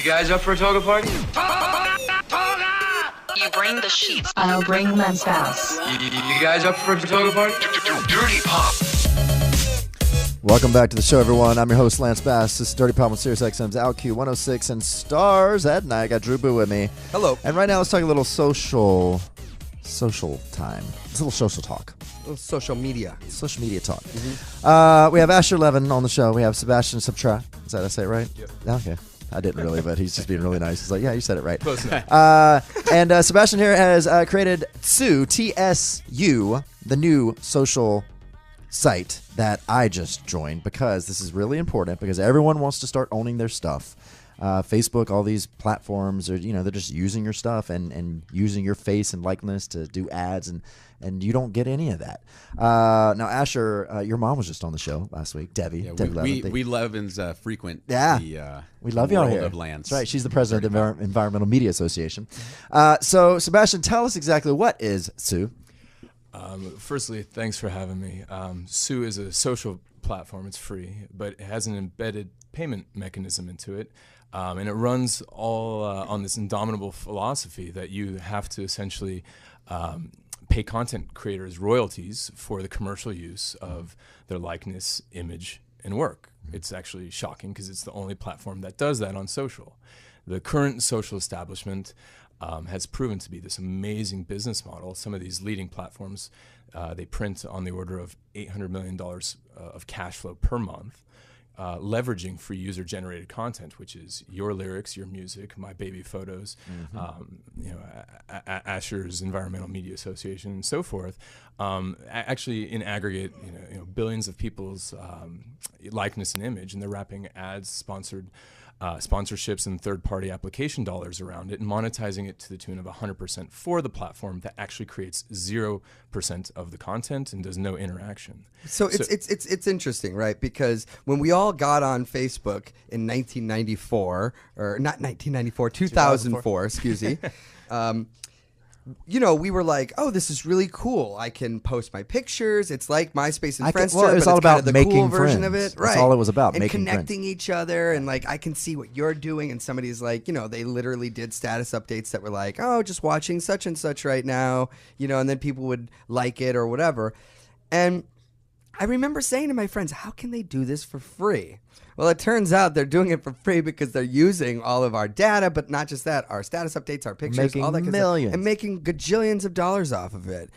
You guys up for a toga party? You bring the sheets, I'll bring my spouse. You guys up for a toga party? Dirty Pop. Welcome back to the show, everyone. I'm your host, Lance Bass. This is Dirty Pop on SiriusXM's OutQ 106 and Stars at night. I got Drew Boo with me. Hello. And right now, let's talk a little social time. It's a little social talk. A little social media. Social media talk. Mm-hmm. We have Asher Levin on the show. We have Sebastian Sobczak. Is that did I say it right? Yep. Okay. I didn't really, but he's just being really nice. He's like, yeah, you said it right. Close enough. And Sebastian here has created TSU, TSU, the new social site that I just joined because this is really important because everyone wants to start owning their stuff. Facebook, all these platforms are, they're just using your stuff and using your face and likeness to do ads and you don't get any of that. Now, Asher, your mom was just on the show last week, Debbie. Yeah, Debbie we Levins frequent we love y'all here. of Lance. That's right. She's the president of the Environmental Media Association. So, Sebastian, tell us exactly what is SU. Firstly, thanks for having me. SU is a social platform. It's free, but it has an embedded payment mechanism into it. And it runs all on this indomitable philosophy that you have to essentially pay content creators royalties for the commercial use of their likeness, image, and work. It's actually shocking because it's the only platform that does that on social. The current social establishment has proven to be this amazing business model. Some of these leading platforms, they print on the order of $800 million of cash flow per month, leveraging free user-generated content, which is your lyrics, your music, my baby photos, Asher's Environmental Media Association, and so forth. Actually, in aggregate, billions of people's likeness and image, and they're wrapping ads, sponsorships and third-party application dollars around it and monetizing it to the tune of 100% for the platform that actually creates 0% of the content and does no interaction. So it's interesting, right? Because when we all got on Facebook in 1994, or not 1994, 2004, excuse me, we were like, oh, this is really cool. I can post my pictures. It's like MySpace and Friendster, well, it's but all it's about kind of the making cool version friends. of it. That's Right. all it was about, and making connecting each other. And like, I can see what you're doing. And somebody's like, they literally did status updates that were like, oh, just watching such and such right now, and then people would like it or whatever. And I remember saying to my friends, how can they do this for free? Well, it turns out they're doing it for free because they're using all of our data, but not just that, our status updates, our pictures, Making all that kind of millions. stuff, and making gajillions of dollars off of it.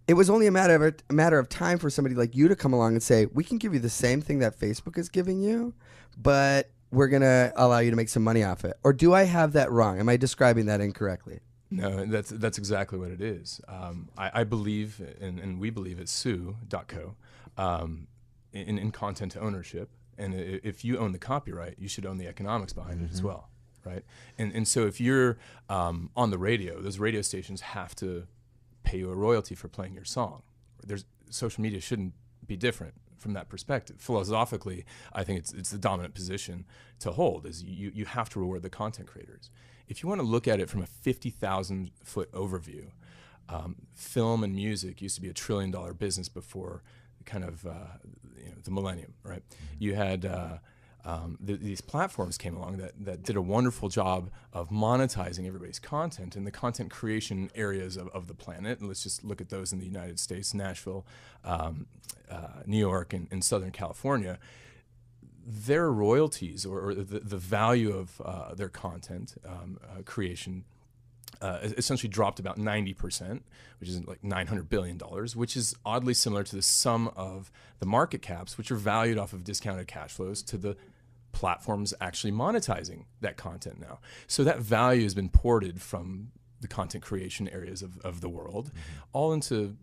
It was only a matter of time for somebody like you to come along and say, we can give you the same thing that Facebook is giving you, but we're going to allow you to make some money off it. Or do I have that wrong? Am I describing that incorrectly? No, that's exactly what it is. I believe, and we believe at Sue.co, in content ownership. And if you own the copyright, you should own the economics behind it as well, right? And so if you're on the radio, those radio stations have to pay you a royalty for playing your song. Social media shouldn't be different from that perspective. Philosophically, I think it's the dominant position to hold, is you have to reward the content creators. If you want to look at it from a 50,000-foot overview, film and music used to be $1 trillion business before kind of the millennium, right? You had these platforms came along that did a wonderful job of monetizing everybody's content in the content creation areas of the planet. And let's just look at those in the United States: Nashville, New York, and Southern California. Their royalties or the value of their content creation essentially dropped about 90%, which is like $900 billion, which is oddly similar to the sum of the market caps, which are valued off of discounted cash flows, to the platforms actually monetizing that content now. So that value has been ported from the content creation areas of the world all into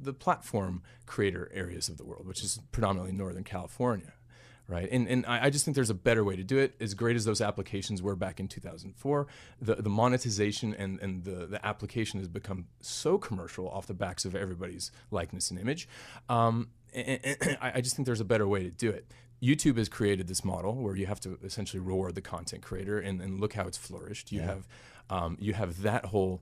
the platform creator areas of the world, which is predominantly Northern California. Right, and I just think there's a better way to do it. As great as those applications were back in 2004, the monetization and the application has become so commercial off the backs of everybody's likeness and image. And I just think there's a better way to do it. YouTube has created this model where you have to essentially reward the content creator, and look how it's flourished. You have that whole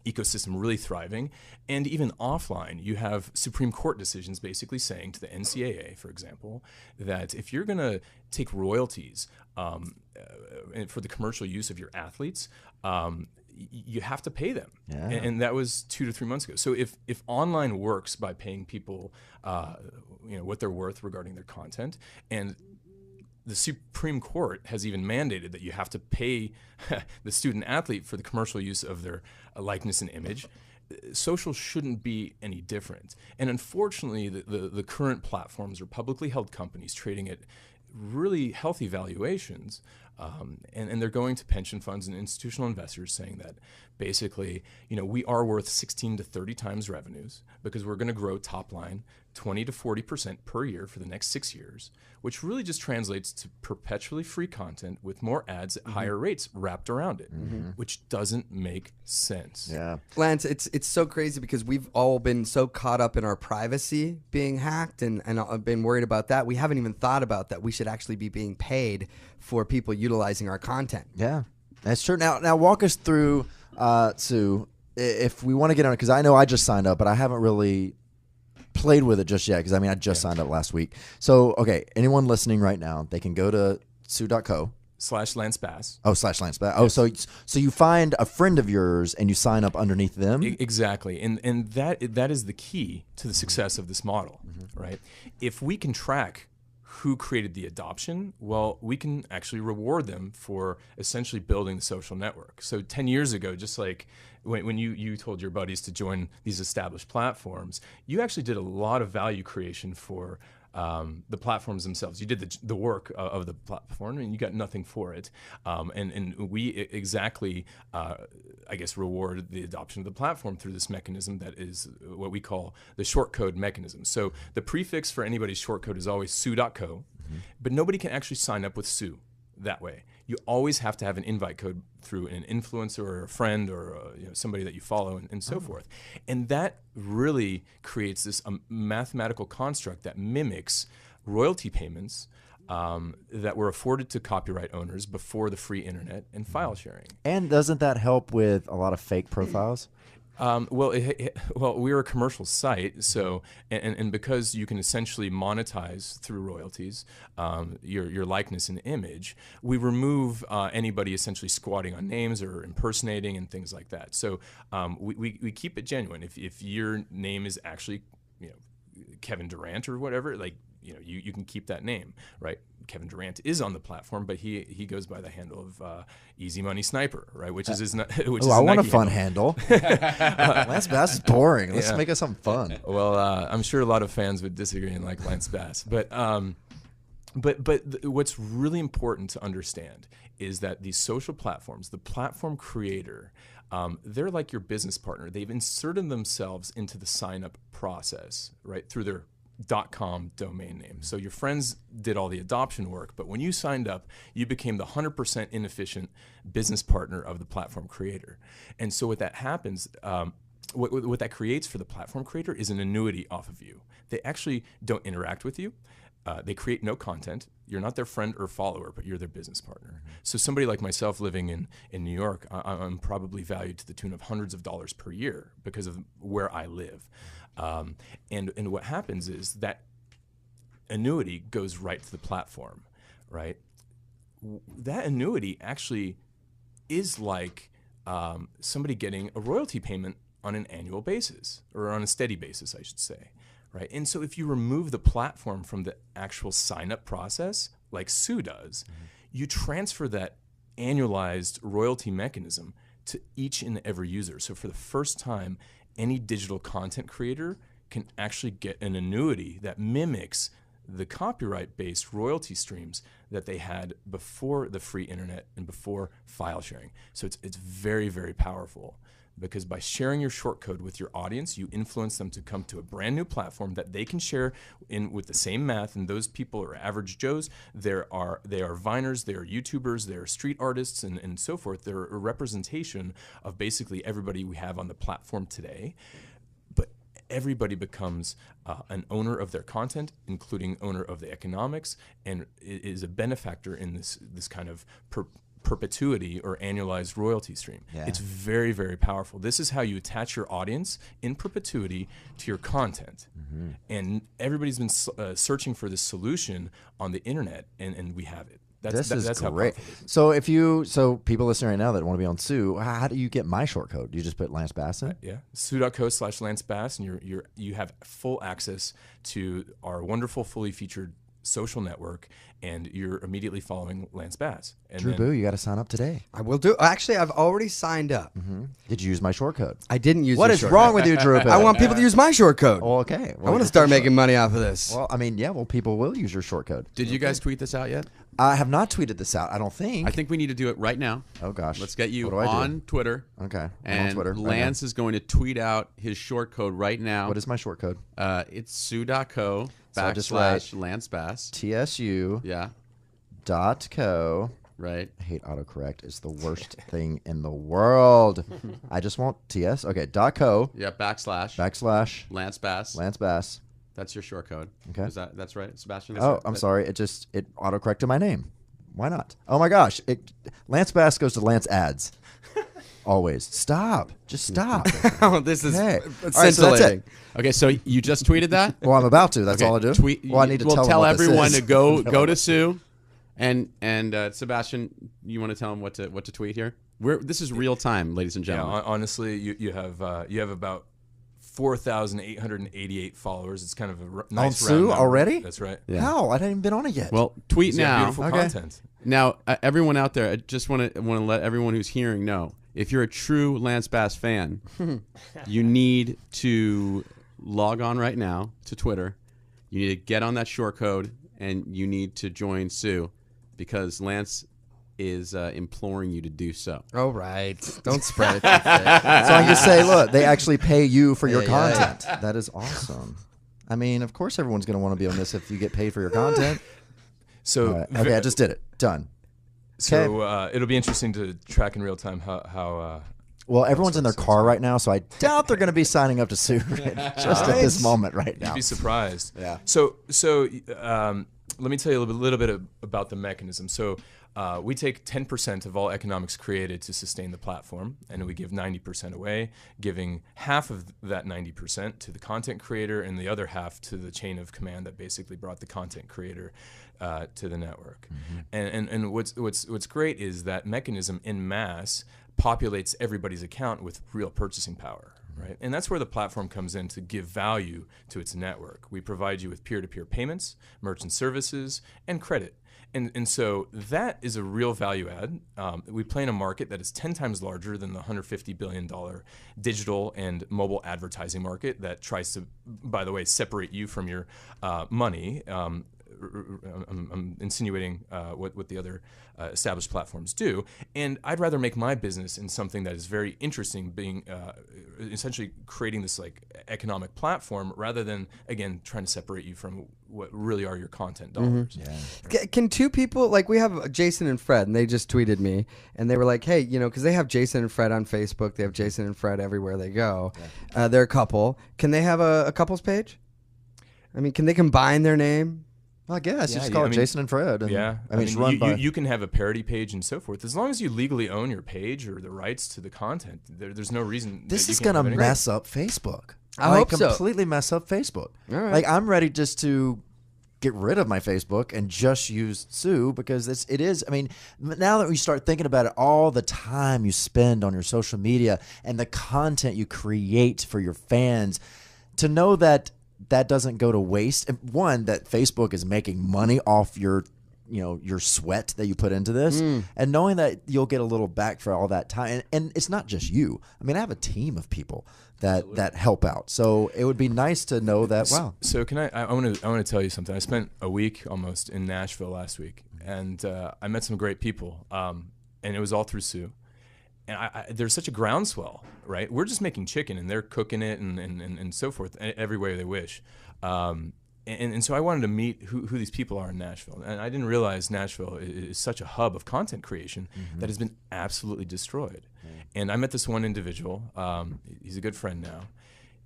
ecosystem really thriving. And even offline, you have Supreme Court decisions basically saying to the NCAA, for example, that if you're going to take royalties for the commercial use of your athletes, you have to pay them. Yeah. And that was 2 to 3 months ago. So if online works by paying people what they're worth regarding their content, and the Supreme Court has even mandated that you have to pay the student athlete for the commercial use of their likeness and image, social shouldn't be any different. And unfortunately, the current platforms are publicly held companies trading at really healthy valuations, and they're going to pension funds and institutional investors saying that basically, we are worth 16 to 30 times revenues because we're going to grow top line 20 to 40% per year for the next 6 years, which really just translates to perpetually free content with more ads at higher rates wrapped around it, which doesn't make sense. Yeah. Lance, it's so crazy because we've all been so caught up in our privacy being hacked and I've been worried about that. We haven't even thought about that we should actually be being paid for people utilizing our content. Yeah, that's true. Now walk us through, Sue, if we want to get on it, because I know I just signed up, but I haven't really played with it just yet, because I just signed up last week. So, okay, anyone listening right now, they can go to sue.co. /Lance Bass. Oh, /Lance Bass. Oh, so you find a friend of yours and you sign up underneath them? Exactly. And that is the key to the success of this model, right? If we can track who created the adoption, well, we can actually reward them for essentially building the social network. So 10 years ago, just like when you told your buddies to join these established platforms, you actually did a lot of value creation for the platforms themselves. You did the work of the platform, and you got nothing for it. And we exactly, reward the adoption of the platform through this mechanism that is what we call the short code mechanism. So the prefix for anybody's short code is always sue.co, but nobody can actually sign up with Sue that way. You always have to have an invite code through an influencer or a friend or somebody that you follow and so forth. And that really creates this mathematical construct that mimics royalty payments that were afforded to copyright owners before the free internet and file sharing. And doesn't that help with a lot of fake profiles? Well, we're a commercial site, so and because you can essentially monetize through royalties your likeness and image, we remove anybody essentially squatting on names or impersonating and things like that. So we keep it genuine. If your name is actually Kevin Durant or whatever, you can keep that name, right? Kevin Durant is on the platform, but he goes by the handle of Easy Money Sniper, right? Which is his. I want a fun handle. Lance Bass is boring. Let's make us something fun. Well, I'm sure a lot of fans would disagree and like Lance Bass, but what's really important to understand is that these social platforms, the platform creator, they're like your business partner. They've inserted themselves into the sign-up process, right, through their .com domain name. So your friends did all the adoption work, but when you signed up, you became the 100% inefficient business partner of the platform creator. And so what that happens, what that creates for the platform creator is an annuity off of you. They actually don't interact with you. They create no content. You're not their friend or follower, but you're their business partner. So somebody like myself living in New York, I'm probably valued to the tune of hundreds of dollars per year because of where I live. And what happens is that annuity goes right to the platform, right? That annuity actually is like somebody getting a royalty payment on an annual basis, or on a steady basis, I should say. Right? And so if you remove the platform from the actual sign-up process, like Sue does, you transfer that annualized royalty mechanism to each and every user. So for the first time, any digital content creator can actually get an annuity that mimics the copyright-based royalty streams that they had before the free internet and before file sharing. So it's very, very powerful. Because by sharing your short code with your audience, you influence them to come to a brand new platform that they can share in with the same math. And those people are average Joes. They are Viners, they are YouTubers, they are street artists, and so forth. They're a representation of basically everybody we have on the platform today. But everybody becomes an owner of their content, including owner of the economics, and is a benefactor in this kind of perpetuity or annualized royalty stream. Yeah. It's very, very powerful. This is how you attach your audience in perpetuity to your content. And everybody's been searching for this solution on the internet, and we have it. This is how great. powerful it is. So people listening right now that want to be on Sue, how do you get my short code? Do you just put Lance Bass in? Yeah, sue.co/Lance Bass, and you have full access to our wonderful, fully featured social network, and you're immediately following Lance Bass. And Drew then- Boo, you got to sign up today. I will do. Actually, I've already signed up. Did you use my short code? I didn't use. What your is short wrong code. with you, Drew Boo? I want people to use my short code. Well, okay. I want to start making money off of this. Well, I mean, yeah. Well, people will use your short code. Did you guys tweet this out yet? I have not tweeted this out. I don't think. I think we need to do it right now. Oh gosh. Let's get you What do I do? on Twitter. Okay. I'm And on Twitter. right now. Lance is going to tweet out his short code right now. What is my short code? It's sue.co So I just write- /Lance Bass. TSU.co. Yeah, right. I hate autocorrect. It's the worst thing in the world. I just want TS. Okay. .co Yeah, / Lance Bass. Lance Bass. That's your short code. Okay. That's right, Sebastian? Oh, I'm sorry. It autocorrected my name. Why not? Oh my gosh. Lance Bass goes to Lance Ads. Always. Stop. Just stop. Oh, this is Okay. All right, so that's scintillating. it. Okay, so you just tweeted that? Well, I'm about to. That's Okay, all I do. Tweet, well, I need to we'll tell them what this everyone is. to go to Sue, and Sebastian, you want to tell them what to tweet here? This is real time, ladies and Yeah, gentlemen. honestly, you have about 4,888 followers. It's kind of a nice On round Sue number. already? That's right. Yeah. How? I haven't even been on it yet. Well, tweet You have now. beautiful Okay. content. Now, everyone out there, I just want to let everyone who's hearing know, if you're a true Lance Bass fan, you need to log on right now to Twitter. You need to get on that short code, and you need to join Sue, because Lance is imploring you to do so. Oh, right. Don't spread it. so I can say, look, they actually pay you for your Yeah, yeah. content. That is awesome. I mean, of course, everyone's going to want to be on this if you get paid for your content. So All right. Okay, I just did it. Done. So it'll be interesting to track in real time how Well, everyone's in their car right now, so I doubt they're going to be signing up to Sue just at this moment right you'd now. be surprised. Yeah. So let me tell you a little bit about the mechanism. So we take 10% of all economics created to sustain the platform, and we give 90% away, giving half of that 90% to the content creator and the other half to the chain of command that basically brought the content creator to the network. And what's great is that mechanism in mass populates everybody's account with real purchasing power. Right? And that's where the platform comes in to give value to its network. We provide you with peer-to-peer payments, merchant services, and credit. And so that is a real value add. We play in a market that is 10 times larger than the $150 billion digital and mobile advertising market that tries to, by the way, separate you from your money. I'm insinuating what the other established platforms do, and I'd rather make my business in something that is very interesting, being essentially creating this like economic platform rather than again trying to separate you from what really are your content dollars. Can two people, like we have Jason and Fred, and they just tweeted me, and they were like, hey, because they have Jason and Fred on Facebook, they have Jason and Fred everywhere they go. They're a couple. Can they have a couples page? I mean, can they combine their name? Well, I guess you Yeah, just call I it mean, Jason and Fred. And, Yeah, I mean, it's run by. you can have a parody page and so forth as long as you legally own your page or the rights to the content. There's no reason. This that you is can't going have to any- mess up Facebook. I hope so. Completely mess up Facebook. All right. Like, I'm ready just to get rid of my Facebook and just use Sue because it is. I mean, now that we start thinking about it, all the time you spend on your social media and the content you create for your fans, to know that doesn't go to waste. And one, that Facebook is making money off your sweat that you put into this, and knowing that you'll get a little back for all that time. And it's not just you. I mean, I have a team of people that help out. So it would be nice to know that. Wow. So can I want to tell you something. I spent a week almost in Nashville last week, and I met some great people, and it was all through Sue. And there's such a groundswell, right? We're just making chicken, and they're cooking it, and so forth, every way they wish. And so I wanted to meet who these people are in Nashville. And I didn't realize Nashville is such a hub of content creation that has been absolutely destroyed. And I met this one individual. He's a good friend now.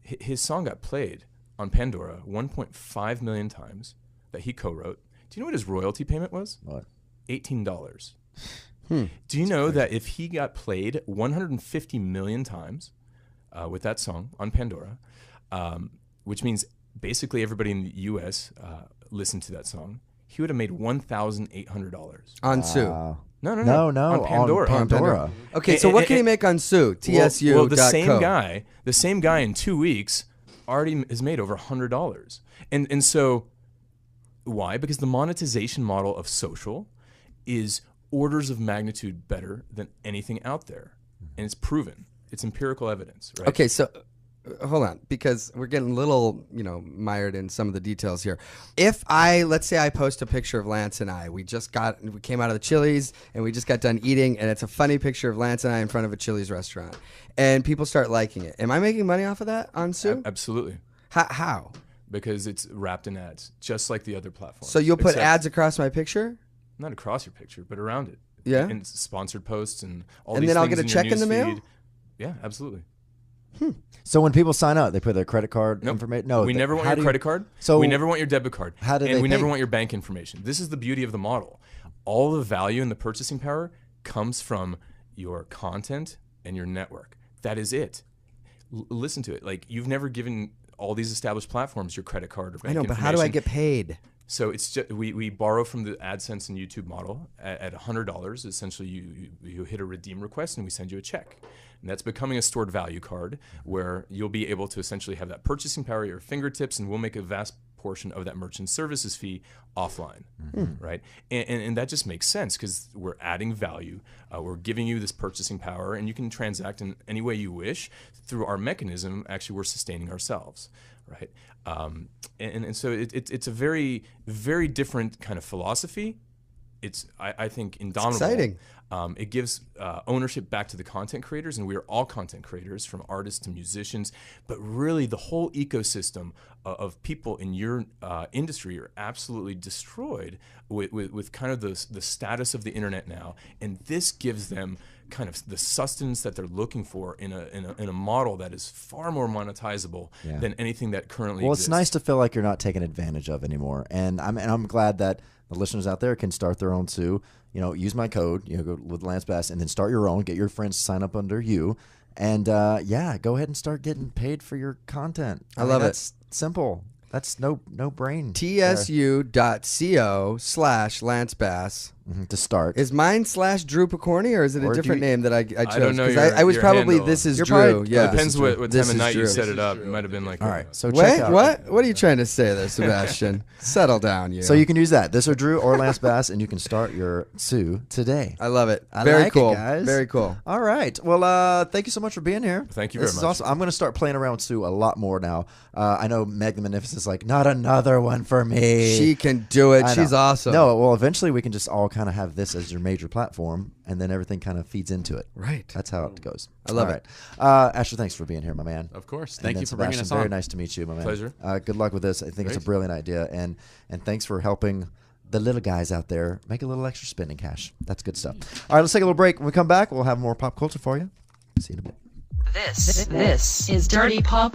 His song got played on Pandora 1.5 million times that he co-wrote. Do you know what his royalty payment was? What? $18. Do you know that if he got played 150 million times with that song on Pandora, which means basically everybody in the U.S. Listened to that song, he would have made $1,800 On Sue. No, No, on Pandora. on Pandora. Okay, so what can he make on Sue? TSU. Well, the same guy in 2 weeks already has made over $100. And so why? Because the monetization model of social is orders of magnitude better than anything out there. And it's proven. It's empirical evidence, right? Okay, so hold on, because we're getting a little, mired in some of the details here. If let's say I post a picture of Lance and I, we came out of the Chili's and we just got done eating, and it's a funny picture of Lance and I in front of a Chili's restaurant, and people start liking it. Am I making money off of that on Sue? Absolutely. How? Because it's wrapped in ads, just like the other platforms. So you'll put Except ads across my picture? not across your picture, but around it. Yeah. And sponsored posts and all And these then I'll things get a in check your in the mail? newsfeed. Yeah, absolutely. So when people sign up, they put their credit card information. No, we never want your credit card. So we never want your debit card. How do and they we pay? never want your bank information. This is the beauty of the model. All the value and the purchasing power comes from your content and your network. That is it. Listen to it. Like, you've never given all these established platforms your credit card or bank I know, but information. how do I get paid? So it's just, we borrow from the AdSense and YouTube model at $100. Essentially, you hit a redeem request and we send you a check. And that's becoming a stored value card where you'll be able to essentially have that purchasing power at your fingertips, and we'll make a vast portion of that merchant services fee offline, right? And that just makes sense because we're adding value. We're giving you this purchasing power, and you can transact in any way you wish. Through our mechanism, actually, we're sustaining ourselves, right? And so it's a very, very different kind of philosophy. It's, I think, indomitable. It's exciting. It gives ownership back to the content creators, and we are all content creators, from artists to musicians. But really, the whole ecosystem of people in your industry are absolutely destroyed with kind of the status of the internet now. And this gives them kind of the sustenance that they're looking for in a model that is far more monetizable than anything that currently exists. It's nice to feel like you're not taken advantage of anymore. And I'm glad that the listeners out there can start their own too. Use my code, go with Lance Bass, and then start your own. Get your friends to sign up under you, and go ahead and start getting paid for your content. I love it. That's simple. That's no brain. TSU.co/Lance Bass. To start. Is mine /Drew Picorni, or is it a Or do different you- name that I chose? I don't know 'Cause your- I was your probably handle. this is You're Drew. probably- Yeah. Depends what time This of is night you Drew. set it up. It might have been like All right, so check Wait, out. what are you trying to say there, Sebastian? Settle down, you. So you can use that. This or Drew or Lance Bass, and you can start your Sue today. I love it. I Very like cool, it, guys. Very cool. All right. Well, thank you so much for being here. Thank you This very is much. awesome. I'm going to start playing around with Sue a lot more now. I know Meg the Magnificent is like, not another one for me. She can do it. I know. She's awesome. No, well, eventually we can just all kind of have this as your major platform, and then everything kind of feeds into it. Right. That's how it goes. I love All it. right. Asher, thanks for being here, my man. Of course. And Thank then you for bringing Sebastian, us on. very nice to meet you, my man. Pleasure. Good luck with this. I think it's a Great. brilliant idea, and thanks for helping the little guys out there make a little extra spending cash. That's good stuff. All right, let's take a little break. When we come back, we'll have more pop culture for you. See you in a bit. This is Dirty Pop